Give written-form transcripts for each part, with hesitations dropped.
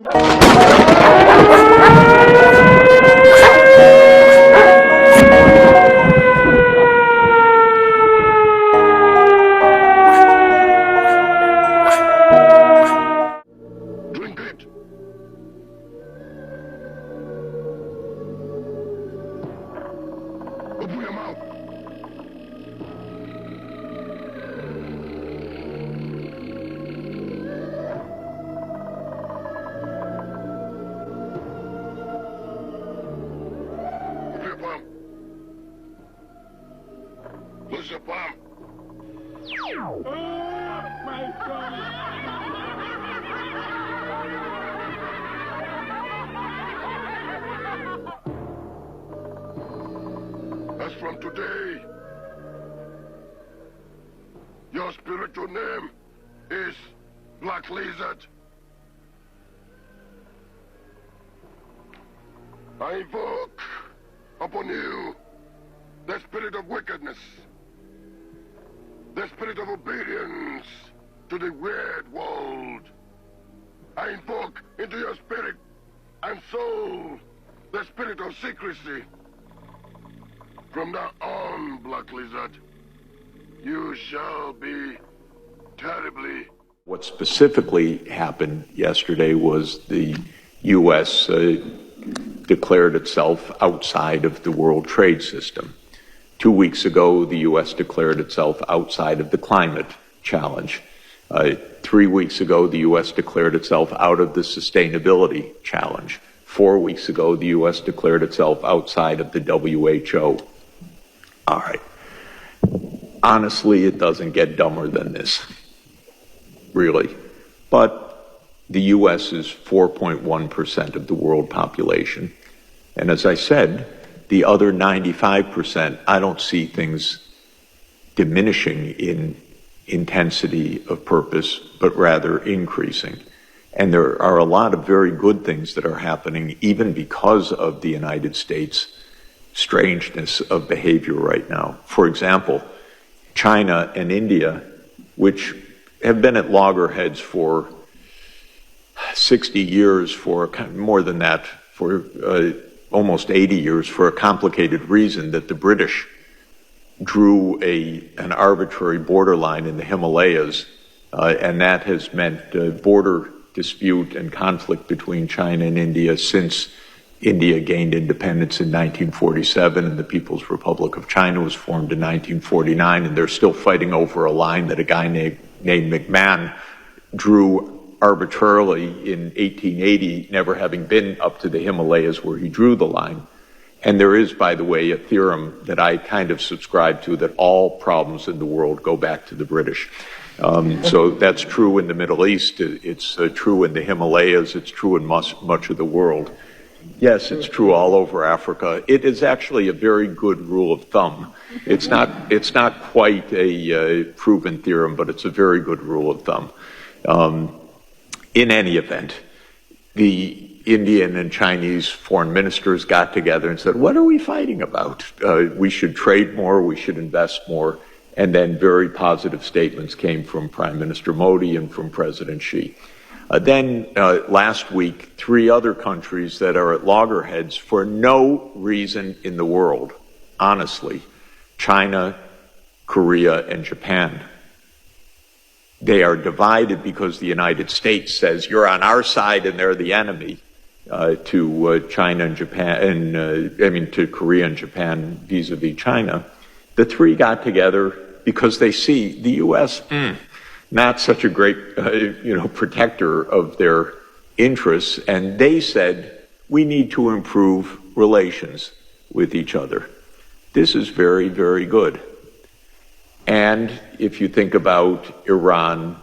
Drink it. Open your mouth. Open your palm. Close your palm. My God. As from today, your spiritual name is Black Lizard. I invoke upon you the spirit of wickedness, the spirit of obedience to the weird world. I invoke into your spirit and soul the spirit of secrecy. From now on, Black Lizard, you shall be terribly... What specifically happened yesterday was the U.S. Declared itself outside of the World Trade System. 2 weeks ago, the U.S. declared itself outside of the climate challenge. 3 weeks ago, the U.S. declared itself out of the sustainability challenge. 4 weeks ago, the U.S. declared itself outside of the WHO. All right. Honestly, it doesn't get dumber than this, really. But the U.S. is 4.1% of the world population. And as I said, the other 95%, I don't see things diminishing in intensity of purpose, but rather increasing. And there are a lot of very good things that are happening, even because of the United States' strangeness of behavior right now. For example, China and India, which have been at loggerheads for 60 years, for more than that, for almost 80 years, for a complicated reason that the British drew an arbitrary borderline in the Himalayas, and that has meant border dispute and conflict between China and India since India gained independence in 1947 and the People's Republic of China was formed in 1949, and they're still fighting over a line that a guy named McMahon drew arbitrarily in 1880, never having been up to the Himalayas where he drew the line. And there is, by the way, a theorem that I kind of subscribe to, that all problems in the world go back to the British. So that's true in the Middle East, it's true in the Himalayas, it's true in much of the world. Yes, it's true all over Africa. It is actually a very good rule of thumb. It's not quite a proven theorem, but it's a very good rule of thumb. In any event, the Indian and Chinese foreign ministers got together and said, what are we fighting about? We should trade more, we should invest more. And then very positive statements came from Prime Minister Modi and from President Xi. Then last week, 3 other countries that are at loggerheads for no reason in the world, honestly, China, Korea, and Japan. They are divided because the United States says you're on our side and they're the enemy to China and Japan, and to Korea and Japan vis-a-vis China. The 3 got together because they see the U.S. Not such a great, protector of their interests, and they said we need to improve relations with each other. This is very, very good. And if you think about Iran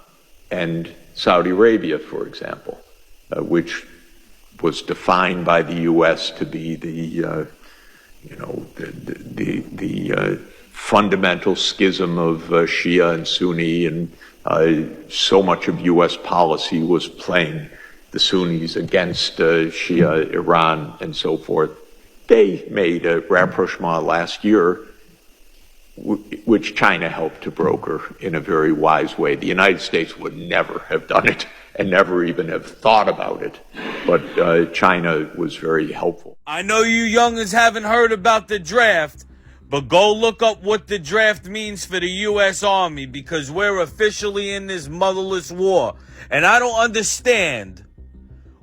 and Saudi Arabia, for example, which was defined by the U.S. to be the fundamental schism of Shia and Sunni, and so much of U.S. policy was playing the Sunnis against Shia, Iran, and so forth. They made a rapprochement last year, which China helped to broker in a very wise way. The United States would never have done it and never even have thought about it. But China was very helpful. I know you youngins haven't heard about the draft, but go look up what the draft means for the U.S. Army, because we're officially in this motherless war. And I don't understand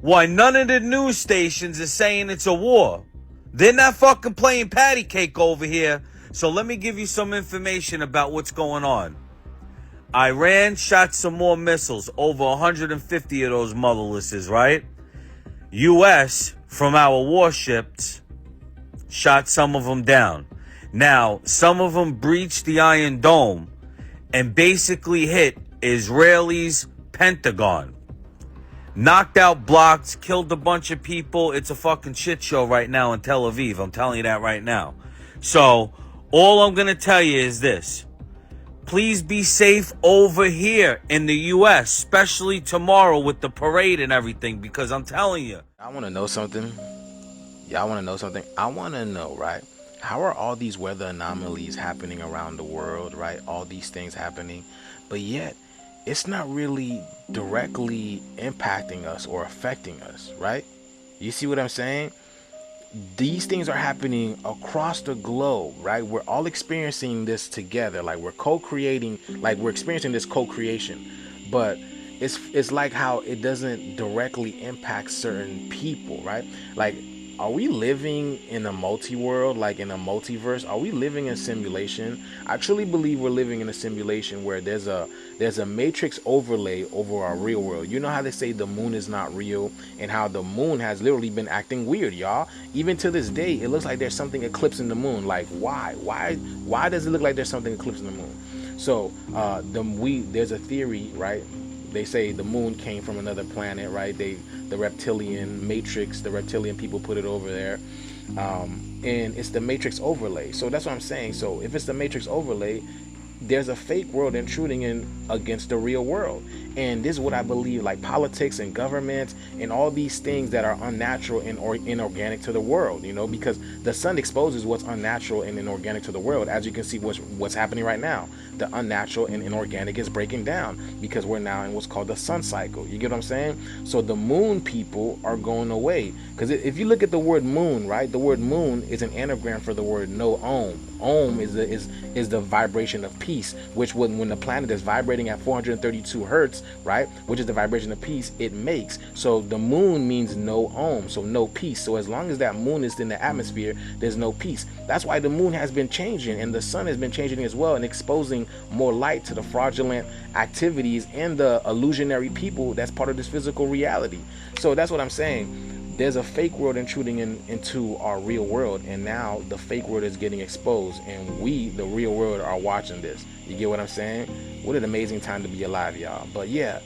why none of the news stations are saying it's a war. They're not fucking playing patty cake over here. So let me give you some information about what's going on. Iran shot some more missiles, over 150 of those motherlesses, right? U.S., from our warships, shot some of them down. Now, some of them breached the Iron Dome and basically hit Israelis' Pentagon. Knocked out blocks, killed a bunch of people. It's a fucking shit show right now in Tel Aviv. I'm telling you that right now. So, all I'm going to tell you is this. Please be safe over here in the U.S., especially tomorrow with the parade and everything, because I'm telling you. I want to know something. Y'all want to know something? I want to know, right? How are all these weather anomalies happening around the world, right? All these things happening, but yet it's not really directly impacting us or affecting us, right? You see what I'm saying? These things are happening across the globe, right? We're all experiencing this together, like we're co-creating, like we're experiencing this co-creation, but it's like how it doesn't directly impact certain people, right? Like, are we living in a multi-world, like in a multiverse? Are we living in simulation? I truly believe we're living in a simulation where there's a matrix overlay over our real world. You know how they say the moon is not real, and how the moon has literally been acting weird, y'all. Even to this day, it looks like there's something eclipsing the moon. Like, why does it look like there's something eclipsing the moon? So there's a theory, right? They say the moon came from another planet, right? The reptilian matrix, the reptilian people put it over there, and it's the matrix overlay. So that's what I'm saying. So if it's the matrix overlay, there's a fake world intruding in against the real world. And this is what I believe, like politics and government and all these things that are unnatural and inorganic to the world, you know, because the sun exposes what's unnatural and inorganic to the world. As you can see what's happening right now, the unnatural and inorganic is breaking down because we're now in what's called the sun cycle. You get what I'm saying? So the moon people are going away, because if you look at the word moon, right, the word moon is an anagram for the word no om. Om is the vibration of peace, which when the planet is vibrating at 432 hertz, right, which is the vibration of peace, it makes. So the moon means no om, so no peace. So as long as that moon is in the atmosphere, there's no peace. That's why the moon has been changing, and the sun has been changing as well, and exposing more light to the fraudulent activities and the illusionary people that's part of this physical reality. So that's what I'm saying. There's a fake world intruding into our real world, and now the fake world is getting exposed, and we, the real world, are watching this. You get what I'm saying? What an amazing time to be alive, y'all. But yeah,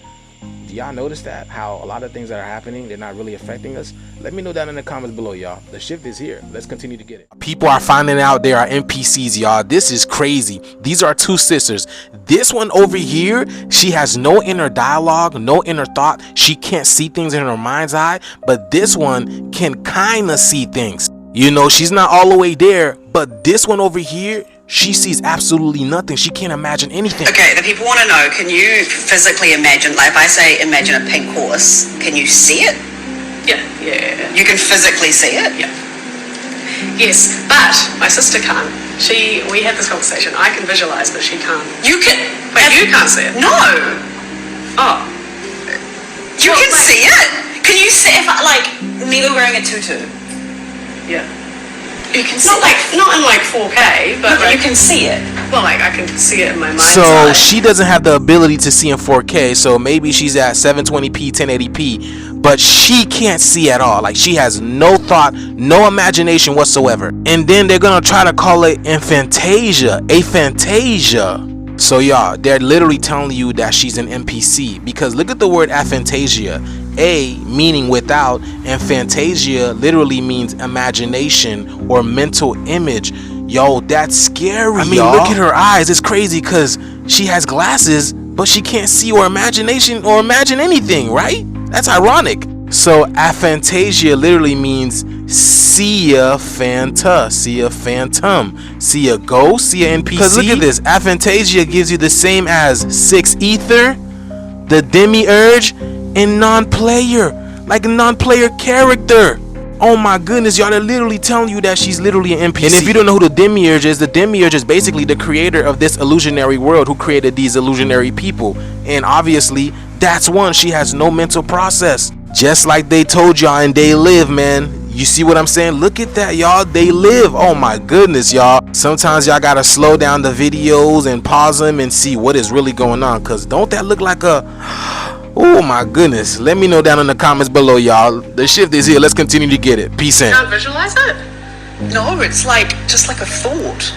do y'all notice that? How a lot of things that are happening, they're not really affecting us? Let me know down in the comments below, y'all. The shift is here. Let's continue to get it. People are finding out there are NPCs, y'all. This is crazy. These are two sisters. This one over here, she has no inner dialogue, no inner thought. She can't see things in her mind's eye, but this one can kind of see things. You know, she's not all the way there, but this one over here, she sees absolutely nothing. She can't imagine anything. Okay, the people want to know, can you physically imagine, like if I say imagine a pink horse, can you see it? Yeah. You can physically see it? Yeah. Yes, but my sister can't. We had this conversation. I can visualize, but she can't. You can... But you can't see it? No! Oh. You can see it? Can you see if I, like, Milo wearing a tutu? Yeah. You can see Not in like 4K, but like, you can see it. Well, like I can see it in my mind's So eye. she doesn't have the ability to see in 4K, so maybe she's at 720p, 1080p, but she can't see at all. Like, she has no thought, no imagination whatsoever. And then they're gonna try to call it aphantasia. So y'all, they're literally telling you that she's an NPC, because look at the word aphantasia. A meaning without, and fantasia literally means imagination or mental image. Yo, that's scary. I mean, look at her eyes. It's crazy because she has glasses, but she can't see or imagine anything, right? That's ironic. So aphantasia literally means see a phantom, see a ghost, see a NPC. Because look at this, aphantasia gives you the same as 6 ether, the demiurge, and non-player, like a non-player character. Oh my goodness, y'all, they're literally telling you that she's literally an NPC. And if you don't know who the Demiurge is basically the creator of this illusionary world, who created these illusionary people. And obviously, that's one, she has no mental process. Just like they told y'all in They Live, man. You see what I'm saying? Look at that, y'all. They live. Oh my goodness, y'all. Sometimes y'all gotta slow down the videos and pause them and see what is really going on. Cause don't that look like a... Oh my goodness. Let me know down in the comments below, y'all. The shift is here. Let's continue to get it. Peace in. Can't visualize it? No, it's like just like a thought,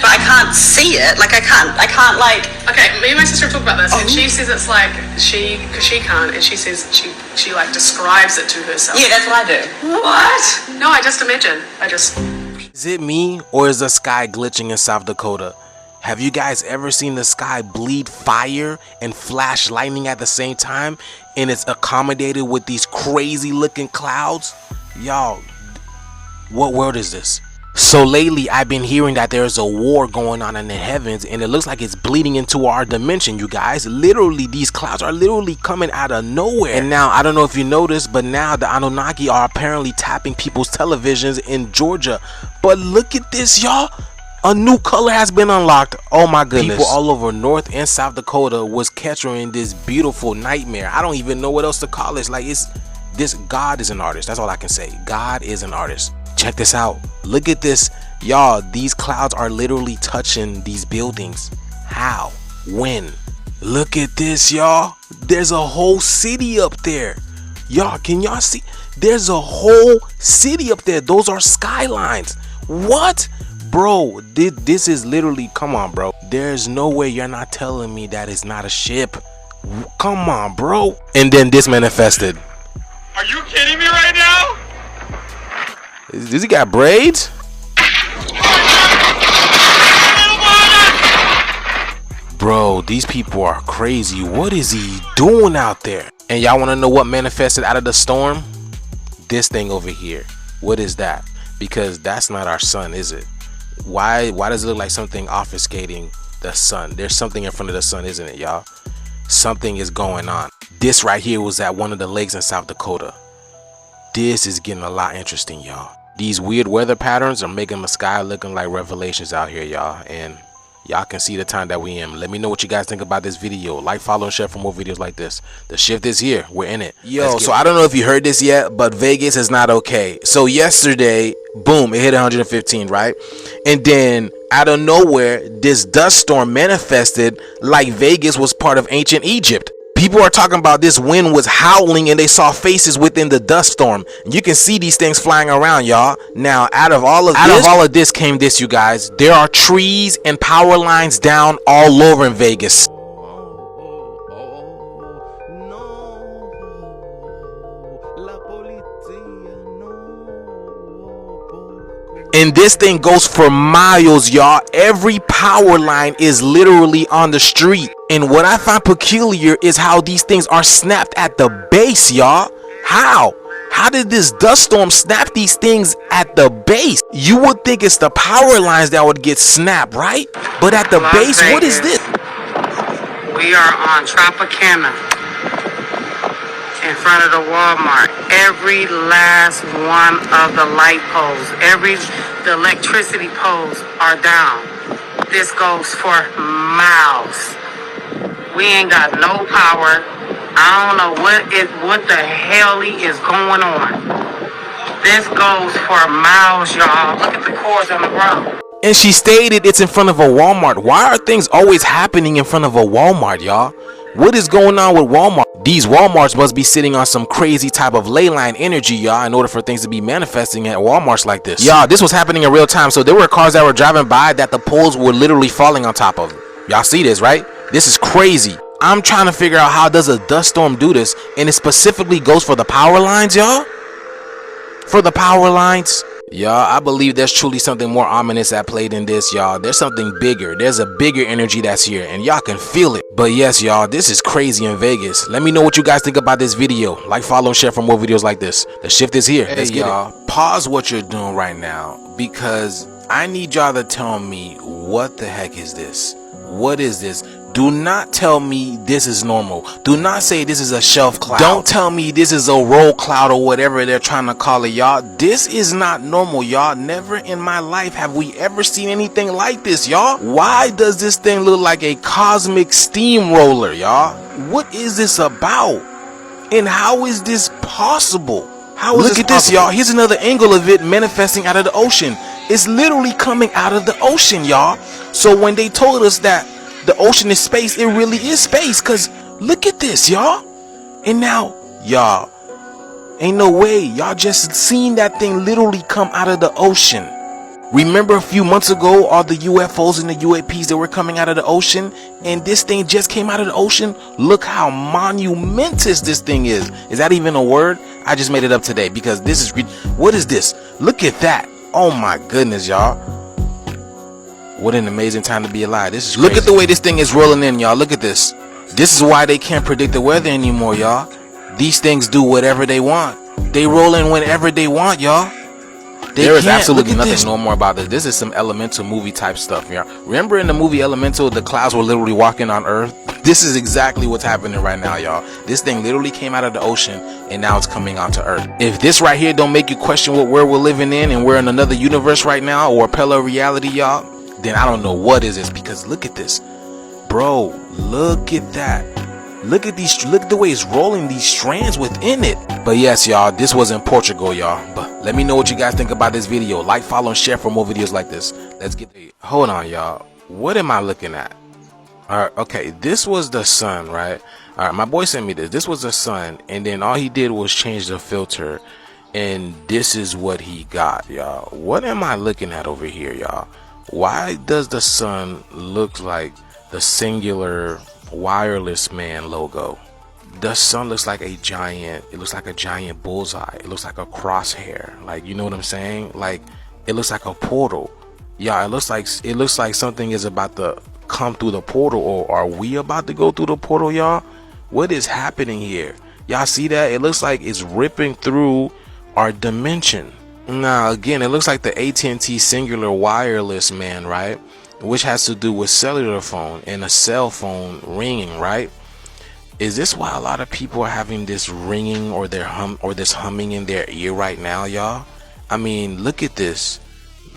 but I can't see it. Like I can't like. Okay, me and my sister talk about this, and she says it's like because she can't, and she says she like describes it to herself. Yeah, that's what I do. What? No, I just imagine. Is it me, or is the sky glitching in South Dakota? Have you guys ever seen the sky bleed fire and flash lightning at the same time, and it's accommodated with these crazy looking clouds? Y'all, what world is this? So lately I've been hearing that there's a war going on in the heavens, and it looks like it's bleeding into our dimension, you guys. Literally, these clouds are literally coming out of nowhere. And now, I don't know if you noticed, but now the Anunnaki are apparently tapping people's televisions in Georgia. But look at this, y'all. A new color has been unlocked. Oh my goodness. People all over North and South Dakota was capturing this beautiful nightmare. I don't even know what else to call this. Like, God is an artist. That's all I can say. God is an artist. Check this out. Look at this. Y'all, these clouds are literally touching these buildings. How? When? Look at this, y'all. There's a whole city up there. Y'all, can y'all see? There's a whole city up there. Those are skylines. What? Bro, this is literally, come on, bro. There's no way you're not telling me that it's not a ship. Come on, bro. And then this manifested. Are you kidding me right now? Does he got braids? Bro, these people are crazy. What is he doing out there? And y'all want to know what manifested out of the storm? This thing over here. What is that? Because that's not our sun, is it? Why does it look like something obfuscating the sun? There's something in front of the sun, isn't it, y'all? Something is going on. This right here was at one of the lakes in South Dakota. This is getting a lot interesting, y'all. These weird weather patterns are making the sky looking like Revelations out here, y'all. And y'all can see the time that we in. Let me know what you guys think about this video. Like, follow, and share for more videos like this. The shift is here. We're in it. Yo, so I don't know if you heard this yet, but Vegas is not okay. So yesterday, boom, it hit 115, right? And then out of nowhere, this dust storm manifested like Vegas was part of ancient Egypt. People are talking about this wind was howling and they saw faces within the dust storm. You can see these things flying around, y'all. Now, out of all of this came this, you guys. There are trees and power lines down all over in Vegas. And this thing goes for miles, y'all. Every power line is literally on the street. And what I find peculiar is how these things are snapped at the base, y'all. How? How did this dust storm snap these things at the base? You would think it's the power lines that would get snapped, right? But at the base, what is this? We are on Tropicana in front of the Walmart. Every last one of the light poles, the electricity poles are down. This goes for miles. We ain't got no power. I don't know what the hell is going on. This goes for miles, y'all. Look at the cords on the ground. And she stated it's in front of a Walmart. Why are things always happening in front of a Walmart, y'all? What is going on with Walmart? These Walmarts must be sitting on some crazy type of ley line energy, y'all, in order for things to be manifesting at Walmarts like this. Y'all, this was happening in real time. So there were cars that were driving by that the poles were literally falling on top of them. Y'all see this, right? This is crazy. I'm trying to figure out how does a dust storm do this, and it specifically goes for the power lines, y'all. For the power lines. Y'all, I believe there's truly something more ominous at play than this, y'all. There's something bigger. There's a bigger energy that's here, and y'all can feel it. But yes, y'all, this is crazy in Vegas. Let me know what you guys think about this video. Like, follow, and share for more videos like this. The shift is here. Let's get it. Pause what you're doing right now, because I need y'all to tell me what the heck is this? What is this? Do not tell me this is normal. Do not say this is a shelf cloud. Don't tell me this is a roll cloud or whatever they're trying to call it, y'all. This is not normal, y'all. Never in my life have we ever seen anything like this, y'all. Why does this thing look like a cosmic steamroller, y'all? What is this about? And how is this possible? How is Look at this, y'all. Here's another angle of it manifesting out of the ocean. It's literally coming out of the ocean, y'all. So when they told us that the ocean is space, it really is space, because look at this, y'all. And now, y'all, ain't no way y'all just seen that thing literally come out of the ocean. Remember a few months ago, all the UFOs and the UAPs that were coming out of the ocean, and this thing just came out of the ocean? Look how monumentous this thing is. Is that even a word? I just made it up today because this is, what is this? Look at that. Oh my goodness, y'all. What an amazing time to be alive. This is crazy. Look at the way this thing is rolling in, y'all. Look at this. This is why they can't predict the weather anymore, y'all. These things do whatever they want. They roll in whenever they want, y'all. There is absolutely nothing normal about this. This is some Elemental movie type stuff, y'all. Remember in the movie Elemental, the clouds were literally walking on Earth? This is exactly what's happening right now, y'all. This thing literally came out of the ocean and now it's coming onto Earth. If this right here don't make you question where we're living in and we're in another universe right now or a parallel reality, y'all, then I don't know what is this, because look at this. Bro, look at that. Look at these, look at the way it's rolling these strands within it. But yes, y'all, this was in Portugal, y'all. But let me know what you guys think about this video. Like, follow, and share for more videos like this. Let's get, hold on, y'all. What am I looking at? All right, okay, this was the sun, right? All right, my boy sent me this. This was the sun, and then all he did was change the filter, and this is what he got, y'all. What am I looking at over here, y'all? Why does the sun look like the singular wireless man logo? The sun looks like a giant, it looks like a giant bullseye. It looks like a crosshair. Like, you know what I'm saying? Like, it looks like a portal. Yeah, it looks like something is about to come through the portal, or are we about to go through the portal, y'all? What is happening here? Y'all see that? It looks like it's ripping through our dimension. Now, again, it looks like the AT&T singular wireless man, right? Which has to do with cellular phone and a cell phone ringing, right? Is this why a lot of people are having this ringing or this humming in their ear right now, y'all? I mean, look at this.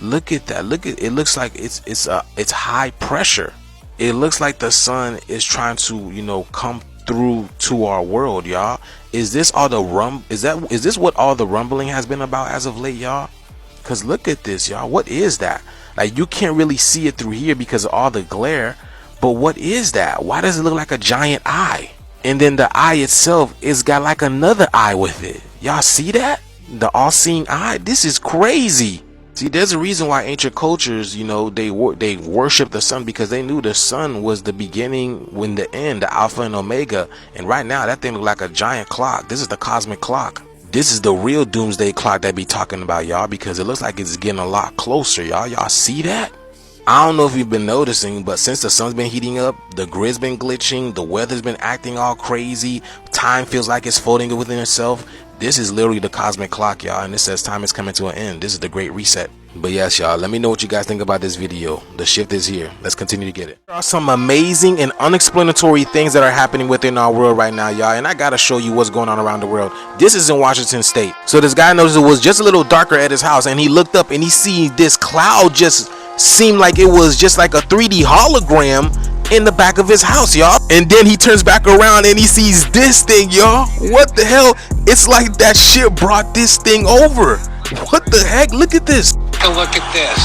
Look at that. Look at it. Looks like it's high pressure. It looks like the sun is trying to, you know, come through to our world, y'all. Is this all the is this what all the rumbling has been about as of late, y'all? Cause look at this, y'all. What is that? Like, you can't really see it through here because of all the glare, but what is that? Why does it look like a giant eye? And then the eye itself is got like another eye with it. Y'all see that? The all-seeing eye. This is crazy. See, there's a reason why ancient cultures, you know, they worship the sun, because they knew the sun was the beginning when the end, the alpha and omega. And right now that thing look like a giant clock. This is the cosmic clock. This is the real doomsday clock that be talking about, y'all, because it looks like it's getting a lot closer, y'all. Y'all see that? I don't know if you've been noticing, but since the sun's been heating up, the grid's been glitching, the weather's been acting all crazy, time feels like it's folding within itself. This is literally the cosmic clock, y'all, and it says time is coming to an end. This is the great reset. But yes, y'all, let me know what you guys think about this video. The shift is here. Let's continue to get it. There are some amazing and unexplanatory things that are happening within our world right now, y'all, and I gotta show you what's going on around the world. This is in Washington State. So this guy noticed it was just a little darker at his house, and he looked up and he seen this cloud just seemed like it was just like a 3D hologram in the back of his house, y'all. And then he turns back around and he sees this thing, y'all. What the hell? It's like that shit brought this thing over. What the heck? Look at this. Take a look at this.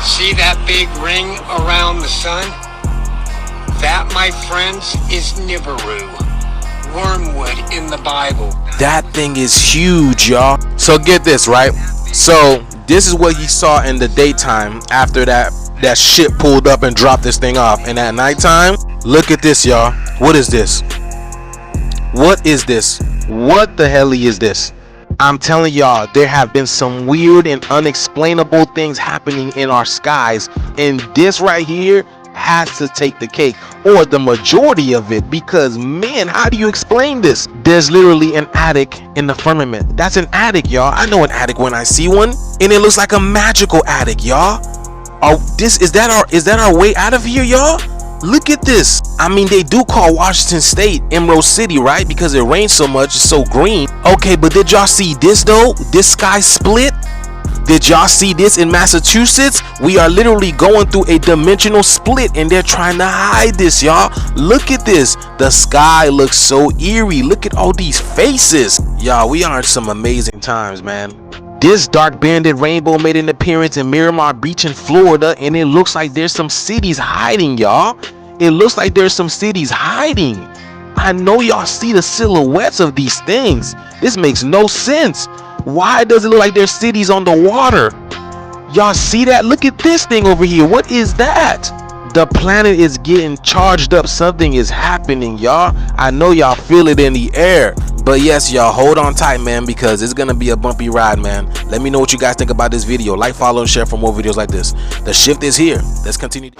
See that big ring around the sun? That, my friends, is Nibiru, wormwood in the Bible. That thing is huge, y'all. So get this, right? So this is what he saw in the daytime after that shit pulled up and dropped this thing off. And at nighttime, look at this, y'all. What is this? What is this? What the hell is this? I'm telling y'all, there have been some weird and unexplainable things happening in our skies, and this right here has to take the cake, or the majority of it, because man, how do you explain this? There's literally an attic in the firmament. That's an attic, y'all. I know an attic when I see one, and it looks like a magical attic, y'all. Is that our way out of here, y'all? Look at this. I mean, they do call Washington State Emerald City, right? Because it rains so much, it's so green. Okay, but did y'all see this though? This sky split? Did y'all see this in Massachusetts? We are literally going through a dimensional split and they're trying to hide this, y'all. Look at this. The sky looks so eerie. Look at all these faces. Y'all, we are in some amazing times, man. This dark banded rainbow made an appearance in Miramar Beach in Florida, and it looks like there's some cities hiding, y'all. It looks like there's some cities hiding. I know y'all see the silhouettes of these things. This makes no sense. Why does it look like there's cities on the water? Y'all see that? Look at this thing over here. What is that? The planet is getting charged up. Something is happening, y'all. I know y'all feel it in the air. But yes, y'all, hold on tight, man, because it's gonna be a bumpy ride, man. Let me know what you guys think about this video. Like, follow, and share for more videos like this. The shift is here. Let's continue.